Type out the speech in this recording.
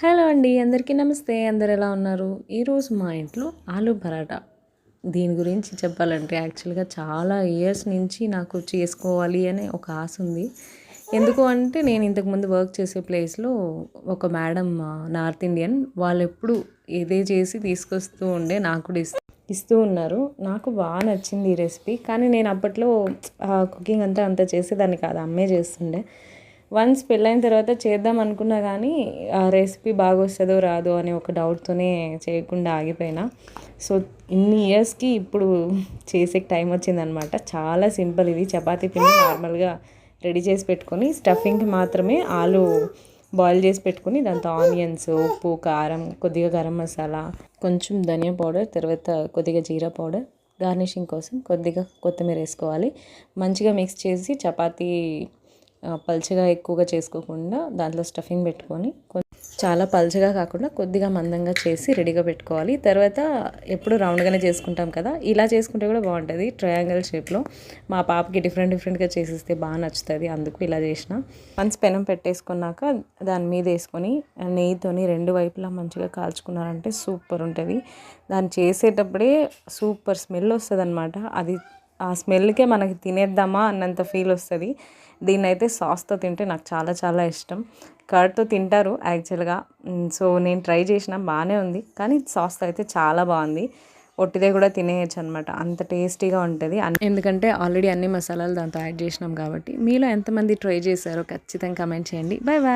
Hello అండి, అందరికీ నమస్తే. అందరు ఎలా ఉన్నారు? ఈరోజు మా ఇంట్లో ఆలూ పరాటా. దీని గురించి చెప్పాలంటే యాక్చువల్గా చాలా ఇయర్స్ నుంచి నాకు చేసుకోవాలి అనే ఒక ఆశ ఉంది. ఎందుకు అంటే నేను ఇంతకుముందు వర్క్ చేసే ప్లేస్లో ఒక మేడం నార్త్ ఇండియన్ వాళ్ళు ఎప్పుడు ఇదే చేసి తీసుకొస్తూ ఉండే, నాకు కూడా ఇస్తూ ఉన్నారు. నాకు బాగా నచ్చింది ఈ రెసిపీ. కానీ నేను అప్పట్లో కుకింగ్ అంతా చేసేదాన్ని కాదు, అమ్మే చేస్తుండే. వన్స్ పెళ్ళైన తర్వాత చేద్దాం అనుకున్నా కానీ ఆ రెసిపీ బాగా వస్తుందో రాదో అనే ఒక డౌట్తోనే చేయకుండా ఆగిపోయినా. సో ఇన్ని ఇయర్స్కి ఇప్పుడు చేసే టైం వచ్చిందనమాట. చాలా సింపుల్ ఇది. చపాతీ పిండి నార్మల్గా రెడీ చేసి పెట్టుకొని స్టఫింగ్కి మాత్రమే ఆలు బాయిల్ చేసి పెట్టుకుని దాంతో ఆనియన్స్, ఉప్పు, కారం, కొద్దిగా గరం మసాలా, కొంచెం ధనియా పౌడర్, తర్వాత కొద్దిగా జీరా పౌడర్, గార్నిషింగ్ కోసం కొద్దిగా కొత్తిమీర వేసుకోవాలి. మంచిగా మిక్స్ చేసి చపాతీ పల్చగా ఎక్కువగా చేసుకోకుండా దాంట్లో స్టఫింగ్ పెట్టుకొని చాలా పల్చగా కాకుండా కొద్దిగా మందంగా చేసి రెడీగా పెట్టుకోవాలి. తర్వాత ఎప్పుడు రౌండ్గానే చేసుకుంటాం కదా, ఇలా చేసుకుంటే కూడా బాగుంటుంది ట్రయాంగిల్ షేప్లో. మా పాపకి డిఫరెంట్గా చేసిస్తే బాగా నచ్చుతుంది, అందుకు ఇలా చేసిన. వన్స్ పెనం పెట్టేసుకున్నాక దాని మీద వేసుకొని నెయ్యితోని రెండు వైపులా మంచిగా కాల్చుకున్నారంటే సూపర్ ఉంటుంది. దాన్ని చేసేటప్పుడే సూపర్ స్మెల్ వస్తుంది అనమాట. అది ఆ స్మెల్కే మనకి తినేద్దామా అన్నంత ఫీల్ వస్తుంది. దీన్ని అయితే సాస్తో తింటే నాకు చాలా ఇష్టం. కర్డ్తో తింటారు యాక్చువల్గా. సో నేను ట్రై చేసిన, బాగానే ఉంది. కానీ సాస్తో అయితే చాలా బాగుంది. ఒట్టిదే కూడా తినేయచ్చు అనమాట, అంత టేస్టీగా ఉంటుంది. ఎందుకంటే ఆల్రెడీ అన్ని మసాలాలు దాంతో యాడ్ చేసినాం కాబట్టి. మీలో ఎంతమంది ట్రై చేశారో ఖచ్చితంగా కమెంట్ చేయండి. బాయ్.